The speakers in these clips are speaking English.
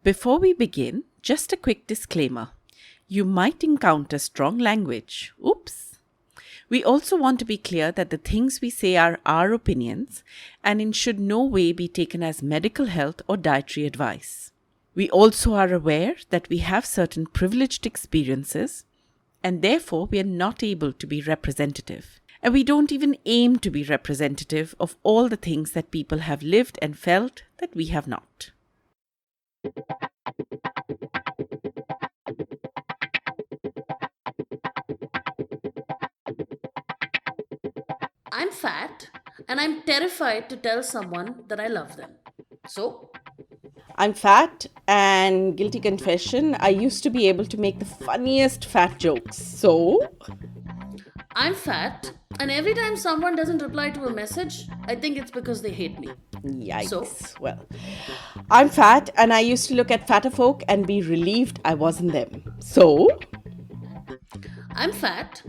Before we begin, just a quick disclaimer. You might encounter strong language. Oops. We also want to be clear that the things we say are our opinions and in should no way be taken as medical health or dietary advice. We also are aware that we have certain privileged experiences and therefore we are not able to be representative. And we don't even aim to be representative of all the things that people have lived and felt that we have not. I'm fat and I'm terrified to tell someone that I love them. So, I'm fat and guilty confession, I used to be able to make the funniest fat jokes. So, I'm fat and every time someone doesn't reply to a message, I think it's because they hate me. yikes. So? Well, I'm fat and I used to look at fatter folk and be relieved I wasn't them. So, I'm fat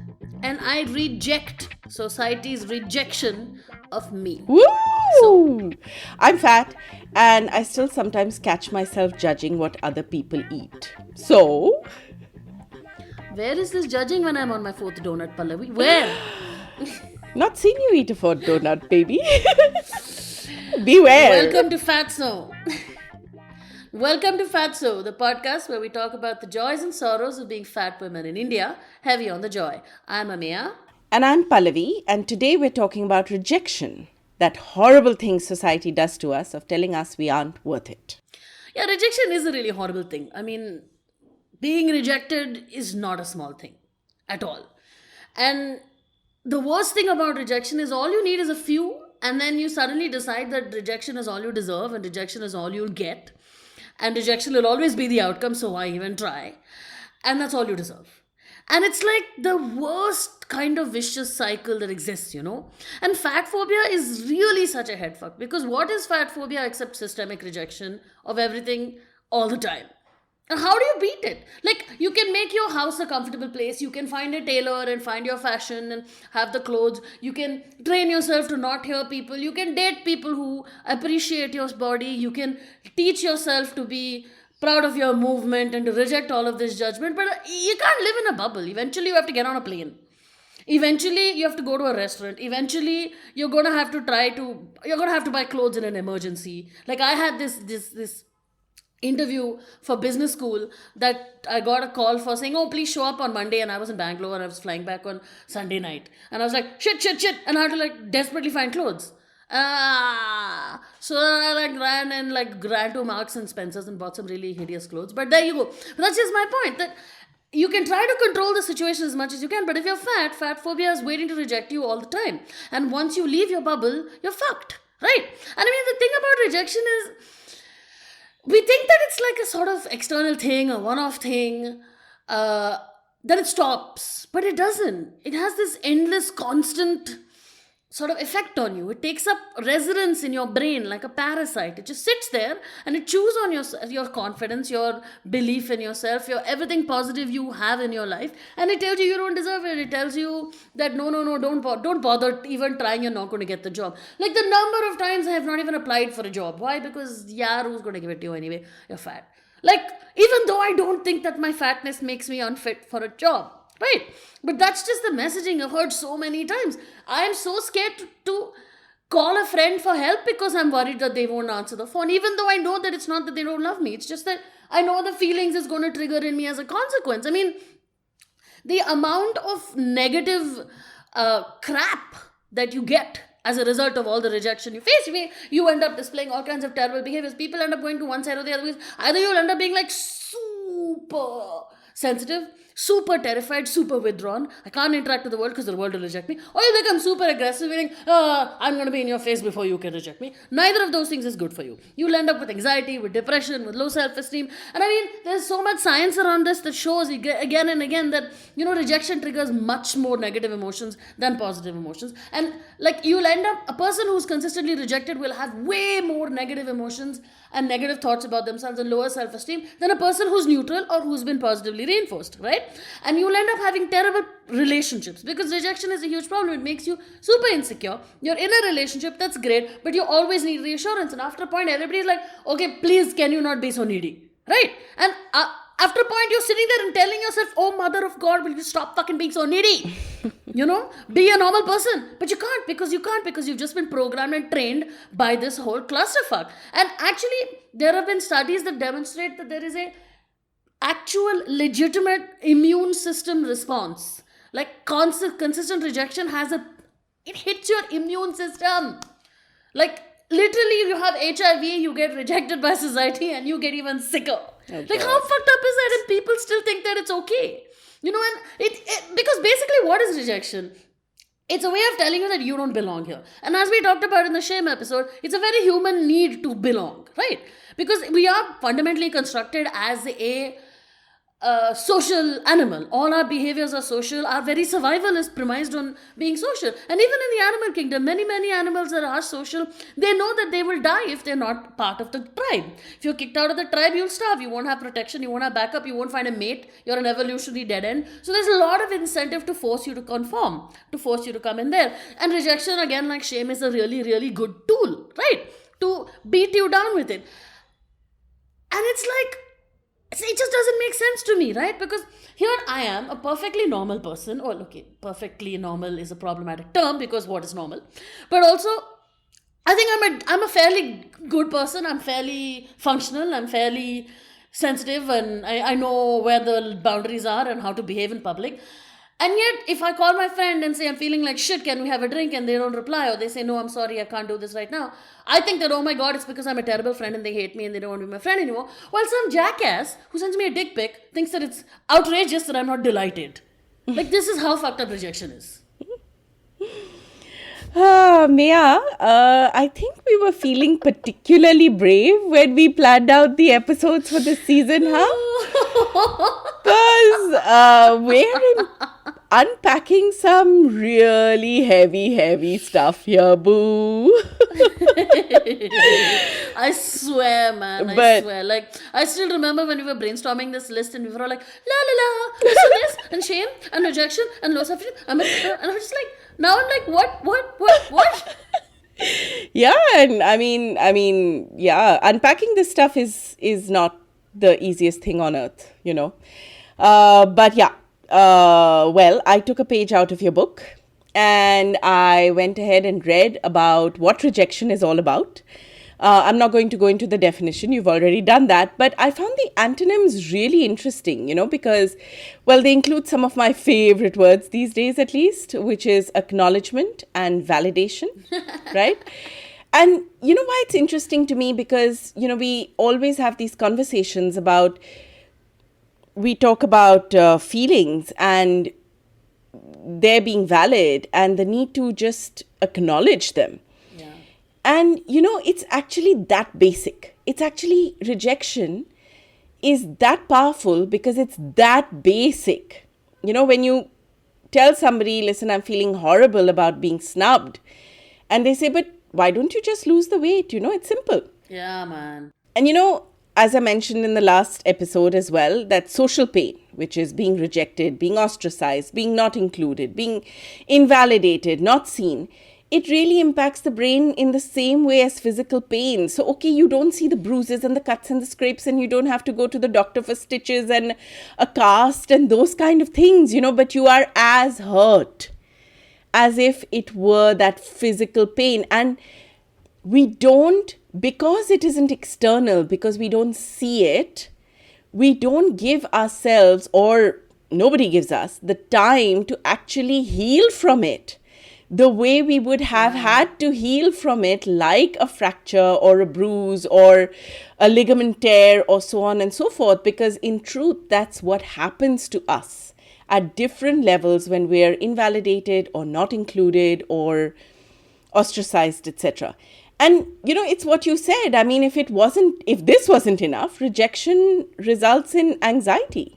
and I reject society's rejection of me. woo! I'm fat and I still sometimes catch myself judging what other people eat. So, Where is this judging when I'm on my fourth donut, Pallavi? Where? not seen you eat a fat donut, baby. Beware. Welcome to Fatso. Welcome to Fatso, the podcast where we talk about the joys and sorrows of being fat women in India, heavy on the joy. I'm Ameya. And I'm Pallavi, and today we're talking about rejection. That horrible thing society does to us of telling us we aren't worth it. Yeah, rejection is a really horrible thing. I mean, being rejected is not a small thing at all. And the worst thing about rejection is all you need is a few, and then you suddenly decide that rejection is all you deserve and rejection is all you'll get. And rejection will always be the outcome, so why even try? And that's all you deserve. And it's like the worst kind of vicious cycle that exists, you know? And fat phobia is really such a headfuck because what is fat phobia except systemic rejection of everything all the time? And how do you beat it? Like, you can make your house a comfortable place. You can find a tailor and find your fashion and have the clothes. You can train yourself to not hear people. You can date people who appreciate your body. You can teach yourself to be proud of your movement and to reject all of this judgment. But you can't live in a bubble. Eventually, you have to get on a plane. Eventually, you have to go to a restaurant. Eventually, you're going to have to buy clothes in an emergency. Like, I had this interview for business school that I got a call for saying, oh, please show up on Monday. And I was in Bangalore and I was flying back on Sunday night. And I was like, shit. And I had to like desperately find clothes. So I ran to Marks and Spencer's and bought some really hideous clothes. But there you go. But that's just my point, that you can try to control the situation as much as you can. But if you're fat phobia is waiting to reject you all the time. And once you leave your bubble, you're fucked. Right? And I mean, the thing about rejection is, we think that it's like a sort of external thing, a one-off thing, that it stops. But it doesn't. It has this endless, constant sort of effect on you. It takes up residence in your brain like a parasite. It just sits there and it chews on your confidence, your belief in yourself, your everything positive you have in your life. And it tells you don't deserve it. It tells you that no, don't bother even trying. You're not going to get the job. Like the number of times I have not even applied for a job. Why? Because who's going to give it to you anyway? You're fat. Like, even though I don't think that my fatness makes me unfit for a job. Right? But that's just the messaging I've heard so many times. I am so scared to call a friend for help because I'm worried that they won't answer the phone, even though I know that it's not that they don't love me. It's just that I know the feelings it's going to trigger in me as a consequence. I mean, the amount of negative crap that you get as a result of all the rejection you face, you end up displaying all kinds of terrible behaviors. People end up going to one side or the other. Either you'll end up being like super sensitive, super terrified, super withdrawn. I can't interact with the world because the world will reject me. Or you become super aggressive, meaning, I'm going to be in your face before you can reject me. Neither of those things is good for you. You'll end up with anxiety, with depression, with low self-esteem. And I mean, there's so much science around this that shows again and again that, rejection triggers much more negative emotions than positive emotions. And like, you'll end up, a person who's consistently rejected will have way more negative emotions and negative thoughts about themselves and lower self-esteem than a person who's neutral or who's been positively reinforced, right? And you'll end up having terrible relationships because rejection is a huge problem. It makes you super insecure. You're in a relationship, that's great, but you always need reassurance. And after a point, everybody's like, okay, please, can you not be so needy? Right? And after a point, you're sitting there and telling yourself, oh, mother of God, will you stop fucking being so needy? Be a normal person. But you can't because you've just been programmed and trained by this whole clusterfuck. And actually, there have been studies that demonstrate that there is a actual legitimate immune system response. Like consistent rejection it hits your immune system. Like literally, you have HIV, you get rejected by society, and you get even sicker. Like, how fucked up is that? And people still think that it's okay. And because basically, what is rejection? It's a way of telling you that you don't belong here. And as we talked about in the shame episode, it's a very human need to belong, right? Because we are fundamentally constructed as a social animal. All our behaviors are social. Our very survival is premised on being social. And even in the animal kingdom, many animals that are social, they know that they will die if they're not part of the tribe. If you're kicked out of the tribe, you'll starve. You won't have protection. You won't have backup. You won't find a mate. You're an evolutionary dead end. So there's a lot of incentive to force you to conform, to force you to come in there. And rejection, again, like shame, is a really, really good tool, right? To beat you down with it. And it's like, it just doesn't make sense to me, right? Because here I am, a perfectly normal person. Or, okay, perfectly normal is a problematic term because what is normal? But also, I think I'm a fairly good person. I'm fairly functional. I'm fairly sensitive, and I know where the boundaries are and how to behave in public. And yet, if I call my friend and say, I'm feeling like shit, can we have a drink? And they don't reply, or they say, no, I'm sorry, I can't do this right now. I think that, oh my God, it's because I'm a terrible friend and they hate me and they don't want to be my friend anymore. While some jackass who sends me a dick pic thinks that it's outrageous that I'm not delighted. Like, this is how fucked up rejection is. Maya, I think we were feeling particularly brave when we planned out the episodes for this season, huh? Because we're unpacking some really heavy stuff here, boo. I swear, man. I swear. Like, I still remember when we were brainstorming this list and we were all like, la, so this, and shame, and rejection, and low self-esteem. And I was just like, now I'm like, what? Yeah, and I mean, yeah, unpacking this stuff is not the easiest thing on earth, But yeah, well, I took a page out of your book and I went ahead and read about what rejection is all about. I'm not going to go into the definition. You've already done that. But I found the antonyms really interesting, because, well, they include some of my favorite words these days, at least, which is acknowledgement and validation, right? And you know why it's interesting to me? Because, we always have these conversations about, we talk about feelings and they're being valid and the need to just acknowledge them. And, it's actually that basic. It's actually, rejection is that powerful because it's that basic. When you tell somebody, listen, I'm feeling horrible about being snubbed. And they say, but why don't you just lose the weight? It's simple. Yeah, man. And, as I mentioned in the last episode as well, that social pain, which is being rejected, being ostracized, being not included, being invalidated, not seen, it really impacts the brain in the same way as physical pain. So, okay, you don't see the bruises and the cuts and the scrapes and you don't have to go to the doctor for stitches and a cast and those kind of things, but you are as hurt as if it were that physical pain. And we don't, because it isn't external, because we don't see it, we don't give ourselves, or nobody gives us, the time to actually heal from it the way we would have had to heal from it, like a fracture or a bruise or a ligament tear or so on and so forth. Because in truth, that's what happens to us at different levels when we're invalidated or not included or ostracized, etc. And, it's what you said. I mean, if this wasn't enough, rejection results in anxiety.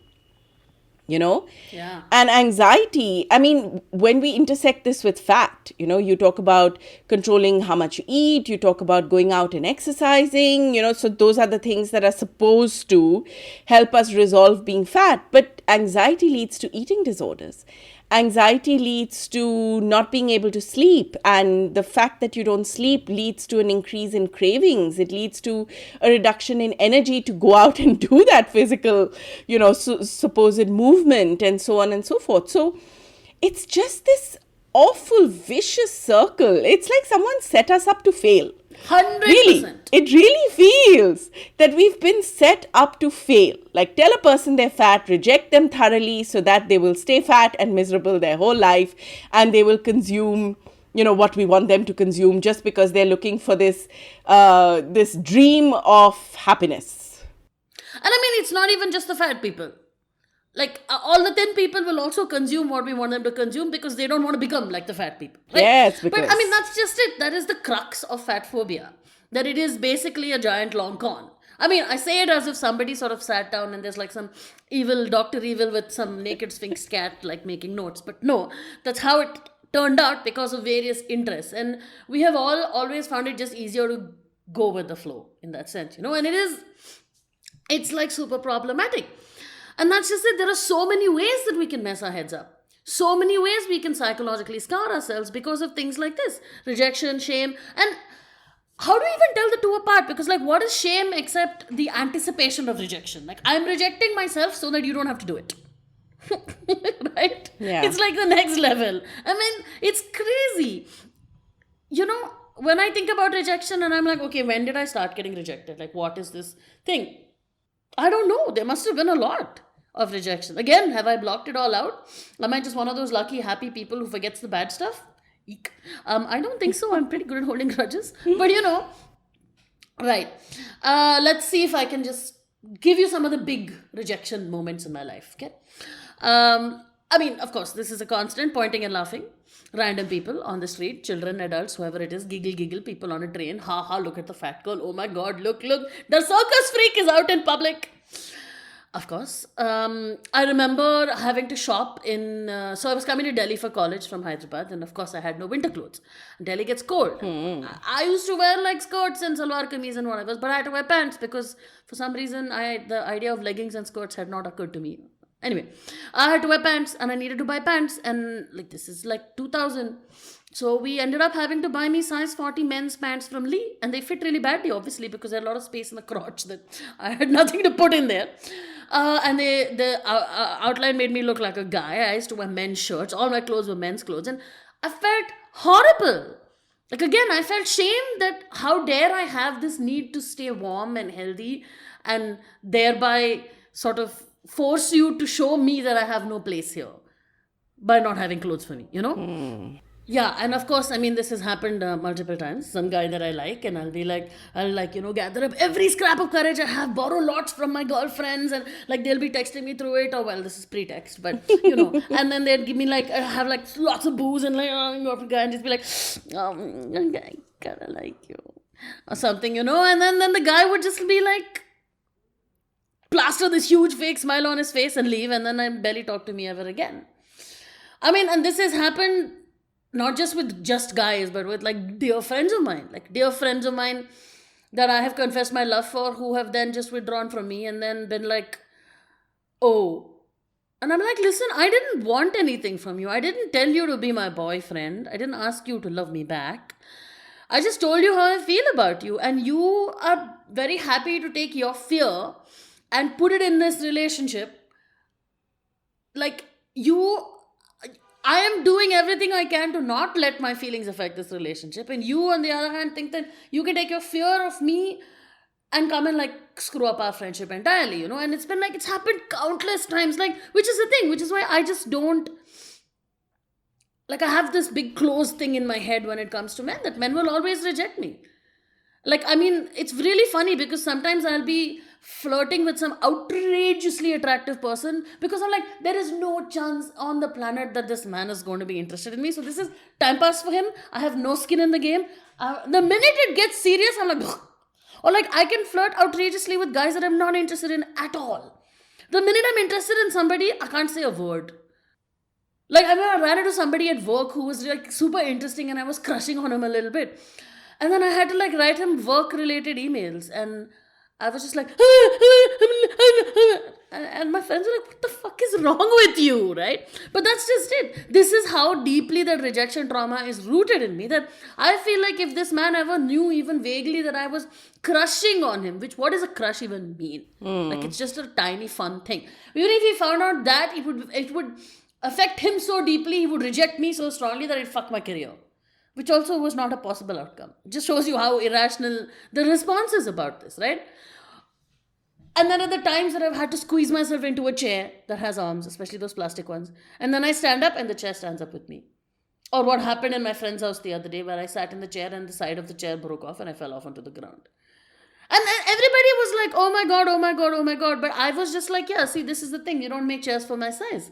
Yeah. And anxiety, I mean, when we intersect this with fat, you talk about controlling how much you eat, you talk about going out and exercising, so those are the things that are supposed to help us resolve being fat. But anxiety leads to eating disorders. Anxiety leads to not being able to sleep, and the fact that you don't sleep leads to an increase in cravings. It leads to a reduction in energy to go out and do that physical, supposed movement, and so on and so forth. So it's just this awful vicious circle. It's like someone set us up to fail. 100%. Really, it really feels that we've been set up to fail. Like, tell a person they're fat, reject them thoroughly so that they will stay fat and miserable their whole life, and they will consume, what we want them to consume just because they're looking for this dream of happiness. And I mean, it's not even just the fat people. Like, all the thin people will also consume what we want them to consume because they don't want to become like the fat people. Right? Yes, because... But I mean, that's just it. That is the crux of fat phobia. That it is basically a giant long con. I mean, I say it as if somebody sort of sat down and there's like some evil, Dr. Evil with some naked Sphinx cat like making notes. But no, that's how it turned out because of various interests. And we have all always found it just easier to go with the flow in that sense, and it's like super problematic. And that's just it. There are so many ways that we can mess our heads up. So many ways we can psychologically scar ourselves because of things like this. Rejection, shame. And how do you even tell the two apart? Because what is shame except the anticipation of rejection? Like, I'm rejecting myself so that you don't have to do it. Right? Yeah. It's like the next level. I mean, it's crazy. When I think about rejection and I'm like, okay, when did I start getting rejected? Like, what is this thing? I don't know. There must have been a lot of rejection. Again, have I blocked it all out? Am I just one of those lucky, happy people who forgets the bad stuff? Eek. I don't think so. I'm pretty good at holding grudges. But right. Let's see if I can just give you some of the big rejection moments in my life. Okay. I mean, of course, this is a constant pointing and laughing. Random people on the street, children, adults, whoever it is, giggle, people on a train, ha, look at the fat girl, oh my god, look, the circus freak is out in public. Of course. I remember having to shop so I was coming to Delhi for college from Hyderabad, and of course I had no winter clothes. Delhi gets cold. I used to wear like skirts and salwar kameez and whatever, but I had to wear pants because for some reason the idea of leggings and skirts had not occurred to me. Anyway, I had to wear pants and I needed to buy pants, and this is like 2000. So we ended up having to buy me size 40 men's pants from Lee, and they fit really badly, obviously, because there had a lot of space in the crotch that I had nothing to put in there. And the outline made me look like a guy. I used to wear men's shirts. All my clothes were men's clothes, and I felt horrible. Like, again, I felt shame that how dare I have this need to stay warm and healthy and thereby sort of force you to show me that I have no place here by not having clothes for me, Yeah, and of course, I mean, this has happened multiple times. Some guy that I like, and I'll gather up every scrap of courage I have, borrow lots from my girlfriends, and they'll be texting me through it, or well, this is pretext, but and then they'd give me have lots of booze and go up to guy and just be like, I kinda like you, or something, and then the guy would just be like, plaster this huge fake smile on his face and leave, and then I barely talk to me ever again. I mean, and this has happened not just with just guys, but with dear friends of mine. That I have confessed my love for, who have then just withdrawn from me and then been like, oh. And I'm like, listen, I didn't want anything from you. I didn't tell you to be my boyfriend. I didn't ask you to love me back. I just told you how I feel about you. And you are very happy to take your fear and put it in this relationship. I am doing everything I can to not let my feelings affect this relationship. And you, on the other hand, think that you can take your fear of me and come and screw up our friendship entirely, And it's been it's happened countless times, which is the thing, which is why I just don't, I have this big closed thing in my head when it comes to men, that men will always reject me. I mean, it's really funny because sometimes I'll be flirting with some outrageously attractive person because I'm like, there is no chance on the planet that this man is going to be interested in me. So this is time pass for him. I have no skin in the game. The minute it gets serious, I'm like, or I can flirt outrageously with guys that I'm not interested in at all. The minute I'm interested in somebody, I can't say a word. I ran into somebody at work who was super interesting and I was crushing on him a little bit. And then I had to write him work-related emails. And I was just like, and my friends were like, what the fuck is is wrong with you, right? But that's just it. This is how deeply that rejection trauma is rooted in me, that I feel like if this man ever knew even vaguely that I was crushing on him, which what does a crush even mean? Like, it's just a tiny fun thing. Even if he found out that, it would affect him so deeply, he would reject me so strongly that it'd fuck my career, which also was not a possible outcome. It just shows you how irrational the response is about this, right? And then at the times that I've had to squeeze myself into a chair that has arms, especially those plastic ones, and then I stand up and the chair stands up with me. Or what happened in my friend's house the other day, where I sat in the chair and the side of the chair broke off and I fell off onto the ground. And then everybody was like, oh my God, oh my God, oh my God. But I was just like, yeah, see, this is the thing. You don't make chairs for my size.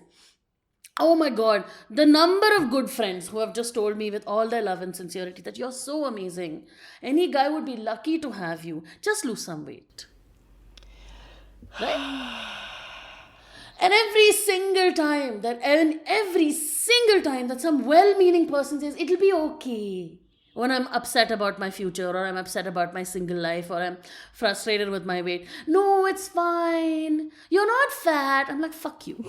Oh my God, the number of good friends who have just told me with all their love and sincerity that you're so amazing. Any guy would be lucky to have you. Just lose some weight. Right? And every single time that some well-meaning person says, it'll be okay, when I'm upset about my future, or I'm upset about my single life, or I'm frustrated with my weight. No, it's fine. You're not fat. I'm like, fuck you.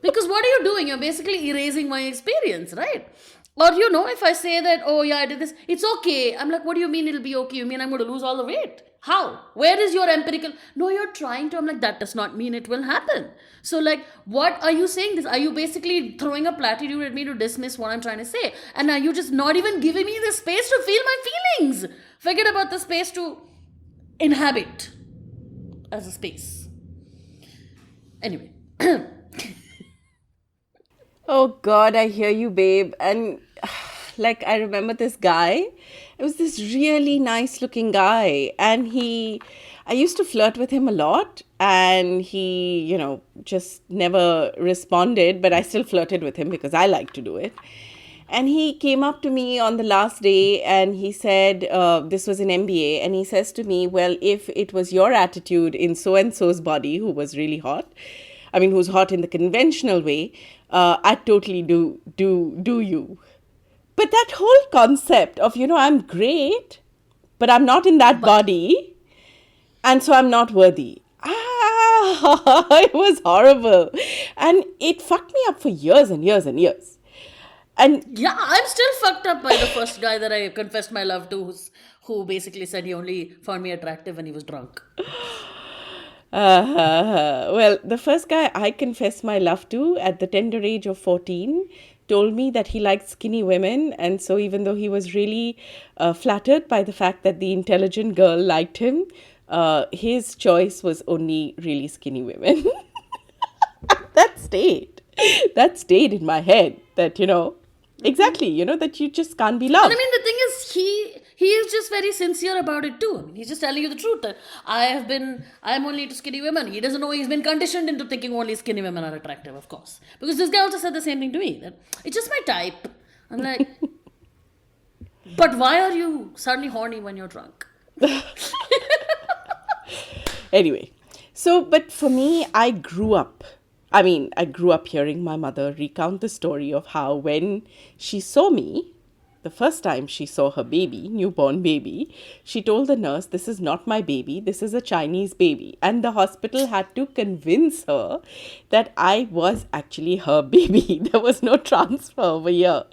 Because what are you doing? You're basically erasing my experience, right? Or, if I say that, oh yeah, I did this, it's okay. I'm like, what do you mean it'll be okay? You mean I'm going to lose all the weight? How? Where is your empirical? No, you're trying to. I'm like, that does not mean it will happen. So like, what are you saying this? Are you basically throwing a platitude at me to dismiss what I'm trying to say? And are you just not even giving me the space to feel my feelings? Forget about the space to inhabit as a space. Anyway. Oh God, I hear you, babe. And like, I remember this guy. It was this really nice looking guy. And I used to flirt with him a lot. And he, just never responded. But I still flirted with him because I like to do it. And he came up to me on the last day and he said, this was an MBA. And he says to me, well, if it was your attitude in so-and-so's body, who was really hot, who's hot in the conventional way, I'd totally do you. But that whole concept of, I'm great, but I'm not in that body, and so I'm not worthy. It was horrible. And it fucked me up for years and years and years. And yeah, I'm still fucked up by the first guy that I confessed my love to, who basically said he only found me attractive when he was drunk. Well, the first guy I confessed my love to at the tender age of 14 told me that he liked skinny women. And so even though he was really flattered by the fact that the intelligent girl liked him, his choice was only really skinny women. That stayed in my head that, exactly, that you just can't be loved. And the thing is, he is just very sincere about it too. He's just telling you the truth that I'm only into skinny women. He doesn't know he's been conditioned into thinking only skinny women are attractive, of course. Because this guy also said the same thing to me, that it's just my type. I'm like, but why are you suddenly horny when you're drunk? Anyway, but for me, I grew up hearing my mother recount the story of how when she saw me, the first time she saw her baby, newborn baby, she told the nurse, this is not my baby, this is a Chinese baby. And the hospital had to convince her that I was actually her baby. There was no transfer over here.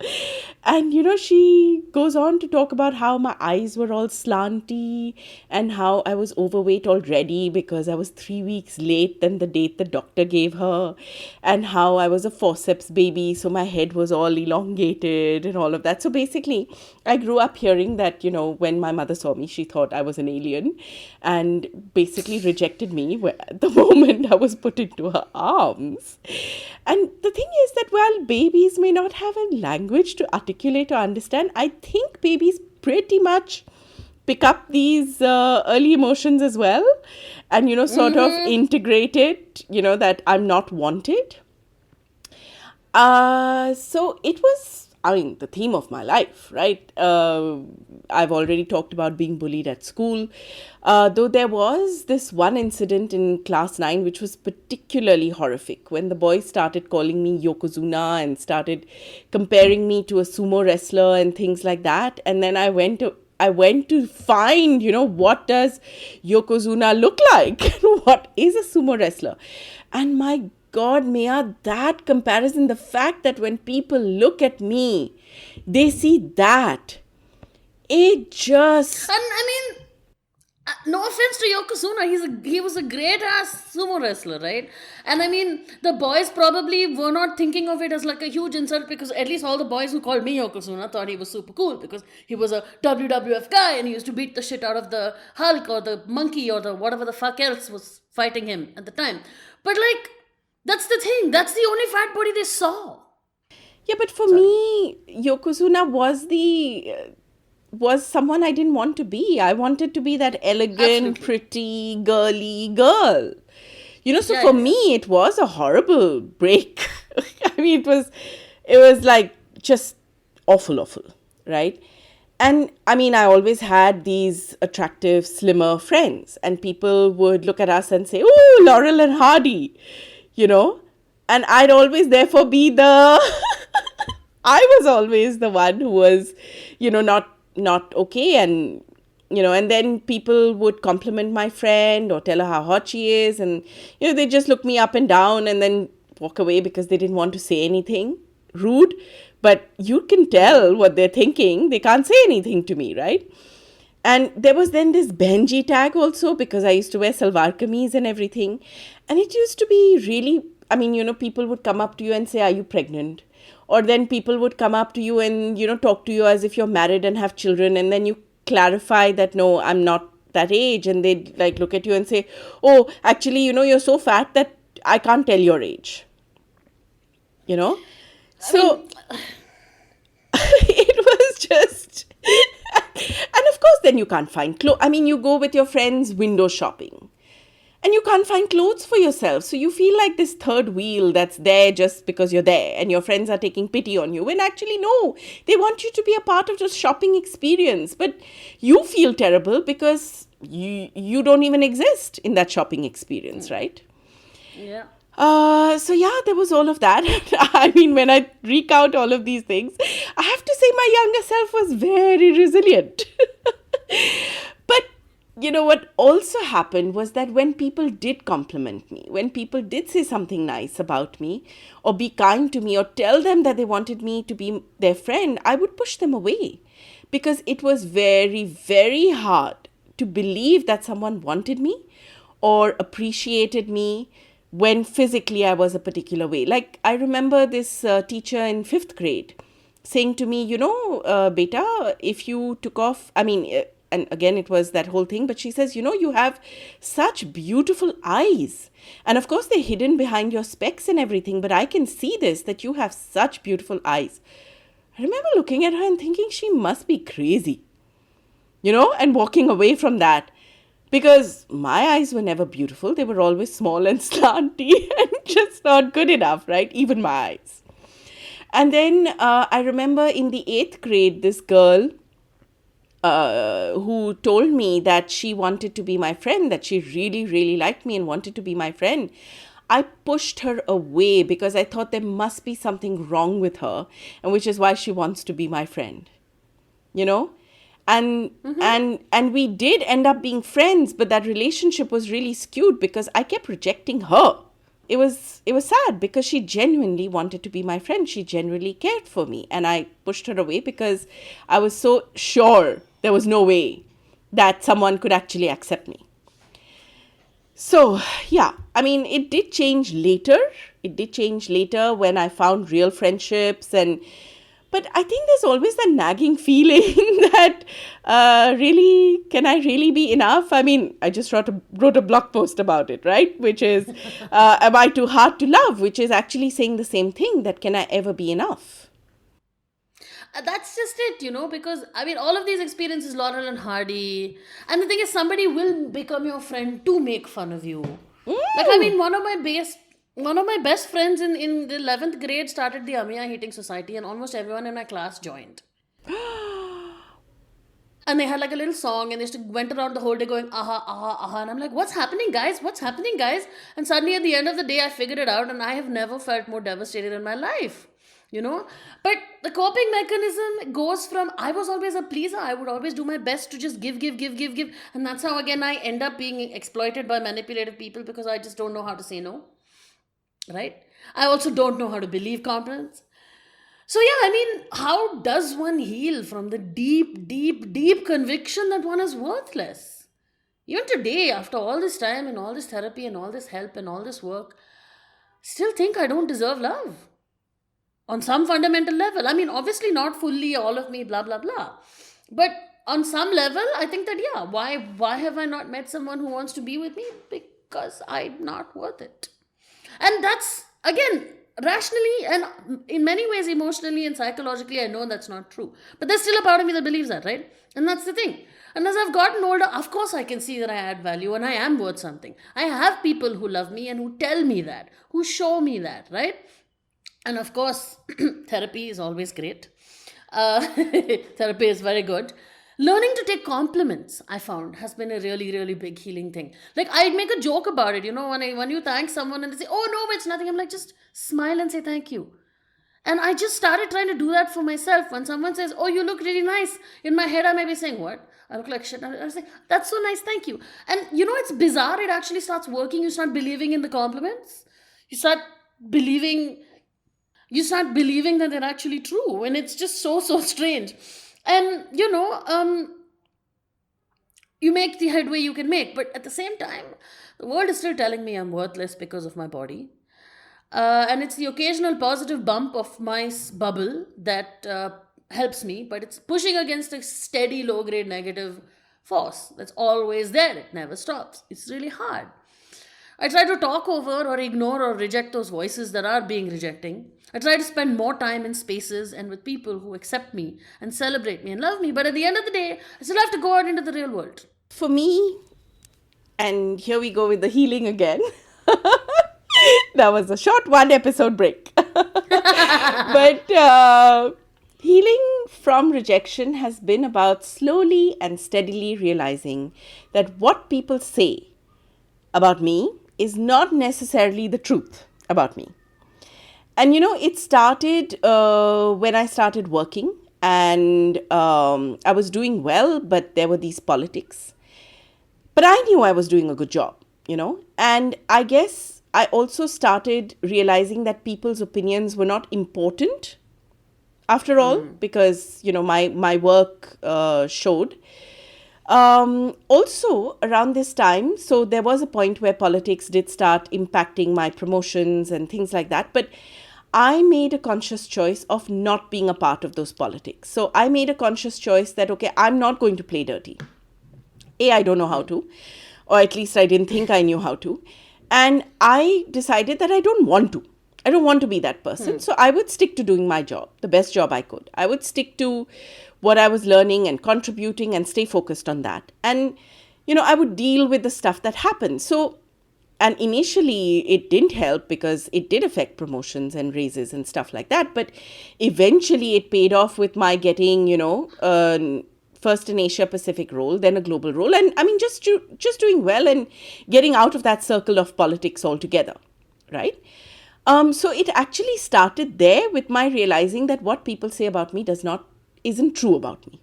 And, she goes on to talk about how my eyes were all slanty and how I was overweight already because I was 3 weeks late than the date the doctor gave her, and how I was a forceps baby, so my head was all elongated and all of that. So basically, I grew up hearing that, when my mother saw me, she thought I was an alien and basically rejected me the moment I was put into her arms. And the thing is that while babies may not have a language to articulate or understand, I think babies pretty much pick up these early emotions as well and, sort of integrate it, that I'm not wanted. So it was, the theme of my life, right? I've already talked about being bullied at school, though there was this one incident in class 9 which was particularly horrific when the boys started calling me Yokozuna and started comparing me to a sumo wrestler and things like that. And then I went to find, what does Yokozuna look like? What is a sumo wrestler? And my God, Maya, that comparison, the fact that when people look at me, they see that. It just, And I mean, no offense to Yokozuna, he was a great ass sumo wrestler, right? And I mean, the boys probably were not thinking of it as like a huge insult, because at least all the boys who called me Yokozuna thought he was super cool because he was a WWF guy and he used to beat the shit out of the Hulk or the monkey or the whatever the fuck else was fighting him at the time. But like, that's the thing. That's the only fat body they saw. yeah, but for me, Yokozuna was someone I didn't want to be. I wanted to be that elegant, Absolutely. pretty, girly girl. So Yeah, for yeah, yeah. me, it was a horrible break. I mean, it was like just awful, awful, right? And I mean, I always had these attractive, slimmer friends, and people would look at us and say, "Oh, Laurel and Hardy," you know, and I'd always therefore be the I was always the one who was, not okay, and then people would compliment my friend or tell her how hot she is, and they just look me up and down and then walk away because they didn't want to say anything rude, but you can tell what they're thinking. They can't say anything to me, right? And there was then this Benji tag also, because I used to wear salwar kameez and everything. And it used to be really, I mean, people would come up to you and say, "Are you pregnant?" Or then people would come up to you and, talk to you as if you're married and have children. And then you clarify that, "No, I'm not that age." And they'd like look at you and say, "Oh, actually, you're so fat that I can't tell your age." You know? I So mean, it was just and of course then you can't find clothes. I mean, you go with your friends window shopping and you can't find clothes for yourself, so you feel like this third wheel that's there just because you're there, and your friends are taking pity on you, when actually no, they want you to be a part of the shopping experience, but you feel terrible because you don't even exist in that shopping experience, right? yeah. So yeah, there was all of that. I mean, when I recount all of these things, I have to say my younger self was very resilient. But what also happened was that when people did compliment me, when people did say something nice about me, or be kind to me, or tell them that they wanted me to be their friend, I would push them away because it was very, very hard to believe that someone wanted me or appreciated me when physically I was a particular way. Like, I remember this teacher in fifth grade saying to me, beta, if you took off, I mean, and again, it was that whole thing, but she says, you have such beautiful eyes. And of course, they're hidden behind your specs and everything, but I can see this, that you have such beautiful eyes. I remember looking at her and thinking she must be crazy, and walking away from that. Because my eyes were never beautiful. They were always small and slanty and just not good enough, right? Even my eyes. And then I remember in the eighth grade, this girl who told me that she wanted to be my friend, that she really, really liked me and wanted to be my friend. I pushed her away because I thought there must be something wrong with her, and which is why she wants to be my friend. You know? And we did end up being friends, but that relationship was really skewed because I kept rejecting her. It was sad because she genuinely wanted to be my friend. She genuinely cared for me, and I pushed her away because I was so sure there was no way that someone could actually accept me. So, yeah, I mean, it did change later. It did change later when I found real friendships, but I think there's always that nagging feeling that really, can I really be enough? I mean, I just wrote a blog post about it, right? Which is, am I too hard to love? Which is actually saying the same thing, that can I ever be enough? That's just it, because I mean, all of these experiences, Laurel and Hardy, and the thing is, somebody will become your friend to make fun of you. Like, I mean, one of my best friends in the 11th grade started the Ameya Hating Society, and almost everyone in my class joined. And they had like a little song, and they just went around the whole day going, aha, aha, aha. And I'm like, what's happening, guys? What's happening, guys? And suddenly at the end of the day, I figured it out, and I have never felt more devastated in my life. But the coping mechanism goes from, I was always a pleaser. I would always do my best to just give, give, give, give, give. And that's how, again, I end up being exploited by manipulative people because I just don't know how to say no. right? I also don't know how to believe compliments. So, yeah, I mean, how does one heal from the deep, deep, deep conviction that one is worthless? Even today, after all this time and all this therapy and all this help and all this work, still think I don't deserve love on some fundamental level. I mean, obviously, not fully all of me, blah, blah, blah. But on some level, I think that, yeah, why have I not met someone who wants to be with me? Because I'm not worth it. And that's, again, rationally and in many ways emotionally and psychologically, I know that's not true. But there's still a part of me that believes that, right? And that's the thing. And as I've gotten older, of course I can see that I add value and I am worth something. I have people who love me and who tell me that, who show me that, right? And of course, therapy is always great. Therapy is very good. Learning to take compliments, I found, has been a really, really big healing thing. Like, I make a joke about it, when you thank someone and they say, oh, no, it's nothing. I'm like, just smile and say thank you. And I just started trying to do that for myself. When someone says, oh, you look really nice, in my head, I may be saying, what? I look like shit. I say, that's so nice, thank you. And it's bizarre. It actually starts working. You start believing in the compliments. You start believing that they're actually true. And it's just so, so strange. And, you make the headway you can make. But at the same time, the world is still telling me I'm worthless because of my body. And it's the occasional positive bump of my bubble that helps me. But it's pushing against a steady, low-grade negative force that's always there. It never stops. It's really hard. I try to talk over or ignore or reject those voices that are being rejecting. I try to spend more time in spaces and with people who accept me and celebrate me and love me. But at the end of the day, I still have to go out into the real world. For me, and here we go with the healing again. That was a short 1-episode break. But healing from rejection has been about slowly and steadily realizing that what people say about me is not necessarily the truth about me. And, it started when I started working and I was doing well, but there were these politics. But I knew I was doing a good job, and I guess I also started realizing that people's opinions were not important after all, because, my work showed. Also around this time, so there was a point where politics did start impacting my promotions and things like that. But I made a conscious choice of not being a part of those politics. So I made a conscious choice that, okay, I'm not going to play dirty. I don't know how to, or at least I didn't think I knew how to. And I decided that I don't want to. I don't want to be that person. So I would stick to doing my job, the best job I could. I would stick to what I was learning and contributing and stay focused on that. And, I would deal with the stuff that happened. And initially it didn't help because it did affect promotions and raises and stuff like that. But eventually it paid off with my getting, first an Asia Pacific role, then a global role. And I mean, just doing well and getting out of that circle of politics altogether, right? So it actually started there with my realizing that what people say about me isn't true about me,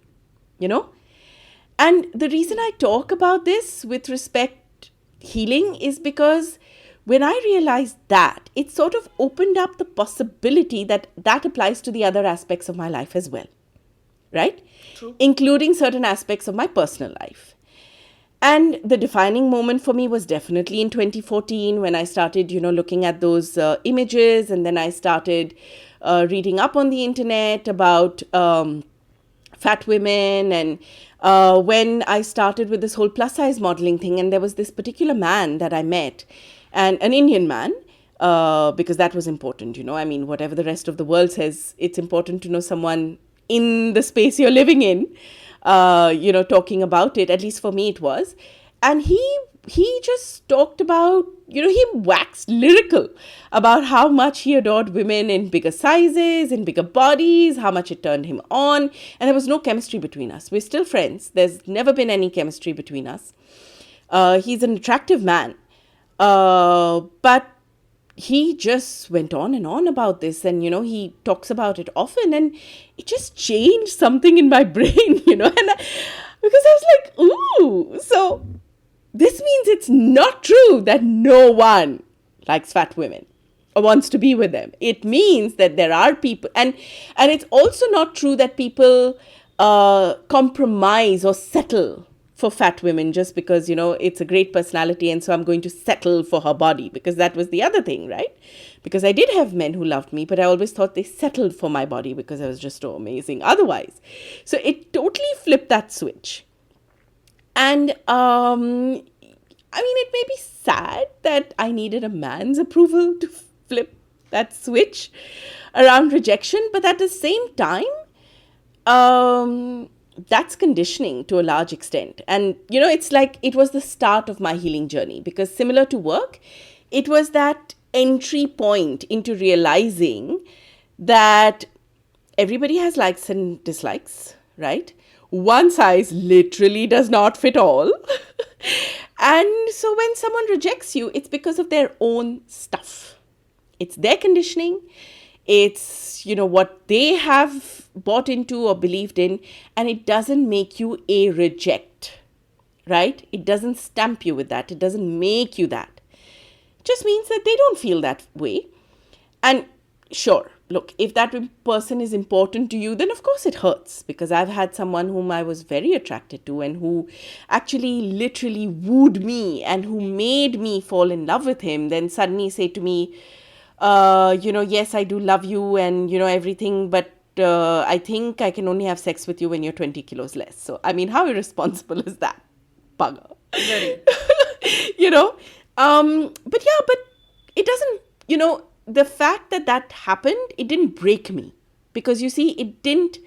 And the reason I talk about this with respect healing is because when I realized that, it sort of opened up the possibility that applies to the other aspects of my life as well, right? True. Including certain aspects of my personal life. And the defining moment for me was definitely in 2014 when I started, looking at those images, and then I started reading up on the internet about fat women, and when I started with this whole plus size modeling thing, and there was this particular man that I met, and an Indian man, because that was important, I mean, whatever the rest of the world says, it's important to know someone in the space you're living in, talking about it. At least for me it was. And he just talked about, he waxed lyrical about how much he adored women in bigger sizes, in bigger bodies, how much it turned him on. And there was no chemistry between us. We're still friends. There's never been any chemistry between us. He's an attractive man. But he just went on and on about this, and, he talks about it often, and it just changed something in my brain, because I was like, ooh, so this means it's not true that no one likes fat women, or wants to be with them. It means that there are people, and it's also not true that people compromise or settle for fat women just because, it's a great personality and so I'm going to settle for her body, because that was the other thing, right? Because I did have men who loved me, but I always thought they settled for my body because I was just so amazing otherwise. So it totally flipped that switch. And it may be sad that I needed a man's approval to flip that switch around rejection, but at the same time, that's conditioning to a large extent. And, it's like it was the start of my healing journey, because similar to work, it was that entry point into realizing that everybody has likes and dislikes, right? One size literally does not fit all. And so when someone rejects you, it's because of their own stuff. It's their conditioning. It's, what they have bought into or believed in, and it doesn't make you a reject, right? It doesn't stamp you with that. It doesn't make you that. It just means that they don't feel that way. And sure, look, if that person is important to you, then of course it hurts, because I've had someone whom I was very attracted to and who actually literally wooed me and who made me fall in love with him, then suddenly say to me, yes, I do love you and, everything, but I think I can only have sex with you when you're 20 kilos less. So, how irresponsible is that? Bugger. Very. But it doesn't, the fact that happened, it didn't break me, because you see, it didn't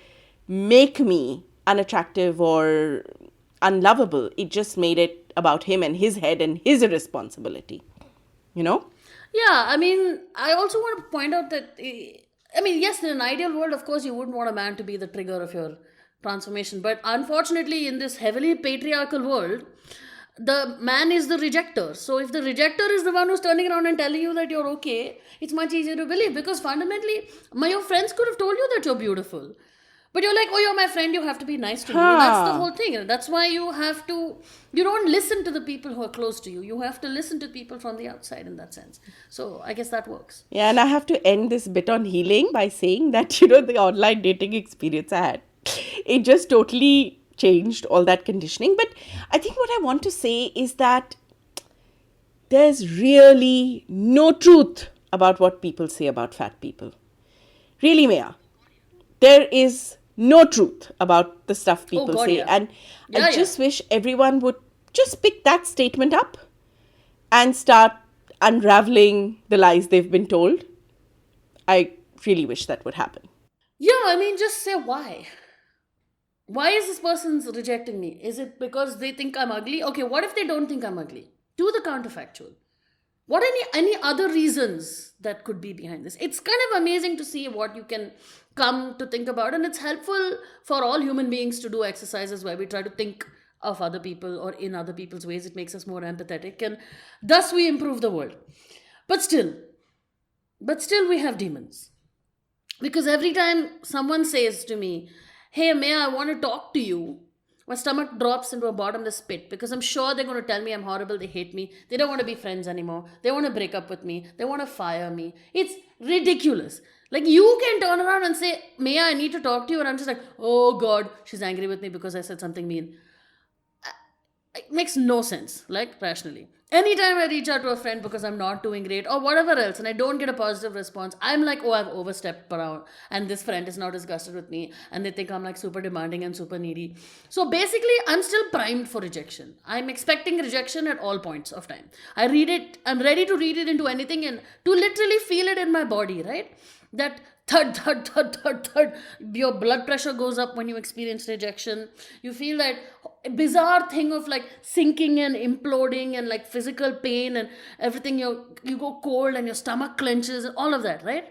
make me unattractive or unlovable. It just made it about him and his head and his irresponsibility, Yeah, I also want to point out that, yes, in an ideal world, of course, you wouldn't want a man to be the trigger of your transformation. But unfortunately, in this heavily patriarchal world, the man is the rejecter. So if the rejecter is the one who's turning around and telling you that you're okay, it's much easier to believe, because fundamentally, your friends could have told you that you're beautiful. But you're like, oh, you're my friend, you have to be nice to me. That's the whole thing. And that's why you don't listen to the people who are close to you. You have to listen to people from the outside in that sense. So I guess that works. Yeah, and I have to end this bit on healing by saying that, the online dating experience I had, it just totally changed all that conditioning. But I think what I want to say is that there's really no truth about what people say about fat people. Really, Maya. There is no truth about the stuff people say. Yeah. And I just wish everyone would just pick that statement up and start unraveling the lies they've been told. I really wish that would happen. Yeah, just say why. Why is this person rejecting me? Is it because they think I'm ugly? Okay, what if they don't think I'm ugly? Do the counterfactual. What any other reasons that could be behind this? It's kind of amazing to see what you can come to think about, and it's helpful for all human beings to do exercises where we try to think of other people or in other people's ways. It makes us more empathetic, and thus we improve the world. But still we have demons. Because every time someone says to me, hey, Ameya, I want to talk to you, my stomach drops into a bottomless pit, because I'm sure they're going to tell me I'm horrible, they hate me, they don't want to be friends anymore, they want to break up with me, they want to fire me. It's ridiculous. Like, you can turn around and say, Ameya, I need to talk to you, and I'm just like, oh God, she's angry with me because I said something mean. It makes no sense, like, rationally. Anytime I reach out to a friend because I'm not doing great or whatever else and I don't get a positive response, I'm like, oh, I've overstepped around and this friend is now disgusted with me and they think I'm like super demanding and super needy. So basically, I'm still primed for rejection. I'm expecting rejection at all points of time. I read it, I'm ready to read it into anything and to literally feel it in my body, right? That thud. Your blood pressure goes up when you experience rejection. You feel that bizarre thing of like sinking and imploding and like physical pain and everything. You go cold and your stomach clenches and all of that, right?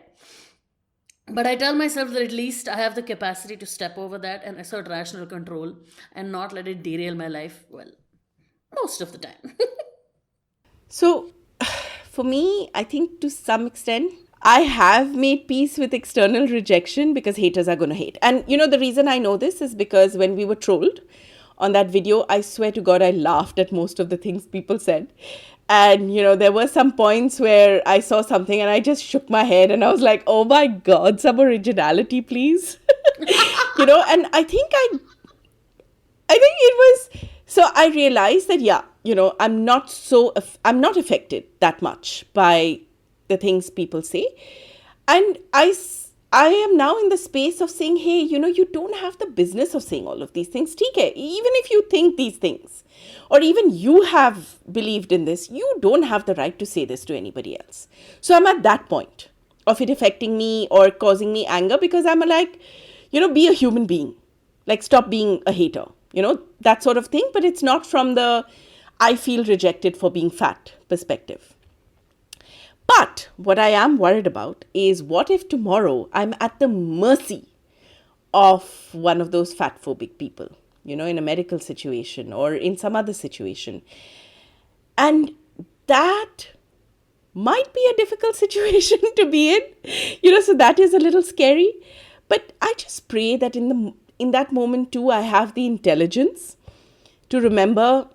But I tell myself that at least I have the capacity to step over that and assert rational control and not let it derail my life, well, most of the time. So, for me, I think to some extent, I have made peace with external rejection because haters are going to hate. And the reason I know this is because when we were trolled on that video, I swear to God, I laughed at most of the things people said. And, there were some points where I saw something and I just shook my head and I was like, oh my God, some originality, please. And I think it was, so I realized that, yeah, I'm not affected that much by the things people say. And I am now in the space of saying, hey, you don't have the business of saying all of these things. TK, even if you think these things, or even you have believed in this, you don't have the right to say this to anybody else. So I'm at that point of it affecting me or causing me anger, because I'm like, be a human being. Like, stop being a hater, that sort of thing. But it's not from the I feel rejected for being fat perspective. But what I am worried about is, what if tomorrow I'm at the mercy of one of those fat phobic people, in a medical situation or in some other situation. And that might be a difficult situation to be in, so that is a little scary. But I just pray that in that moment too, I have the intelligence to remember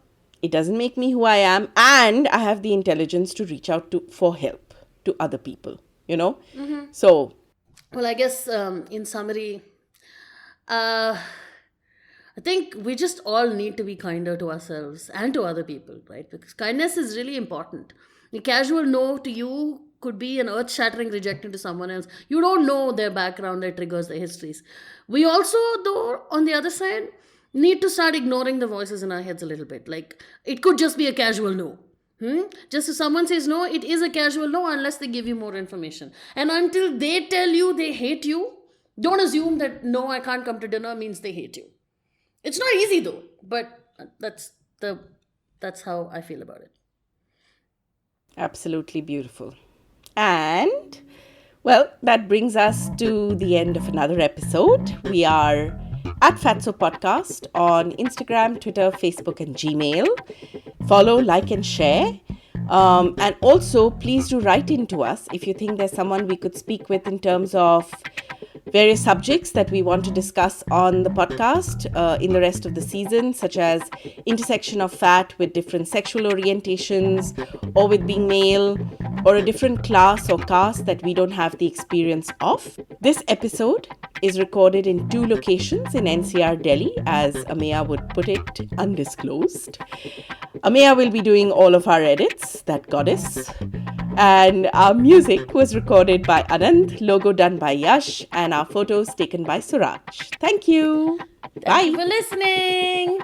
it doesn't make me who I am, and I have the intelligence to reach out for help to other people, Mm-hmm. So, well, I guess in summary, I think we just all need to be kinder to ourselves and to other people, right? Because kindness is really important. A casual no to you could be an earth-shattering rejection to someone else. You don't know their background, their triggers, their histories. We also, though, on the other side, need to start ignoring the voices in our heads a little bit. Like, it could just be a casual no. Just if someone says no, it is a casual no unless they give you more information. And until they tell you they hate you, don't assume that no, I can't come to dinner means they hate you. It's not easy though, but that's how I feel about it. Absolutely beautiful. And, well, that brings us to the end of another episode. We are at Fatso Podcast on Instagram, Twitter, Facebook, and Gmail. Follow, like, and share. And also, please do write into us if you think there's someone we could speak with in terms of various subjects that we want to discuss on the podcast in the rest of the season, such as intersection of fat with different sexual orientations, or with being male, or a different class or caste that we don't have the experience of. This episode is recorded in 2 locations in NCR, Delhi, as Ameya would put it, undisclosed. Ameya will be doing all of our edits, that goddess. And our music was recorded by Anand, logo done by Yash, and our photos taken by Suraj. Thank you. Bye. Thank you for listening.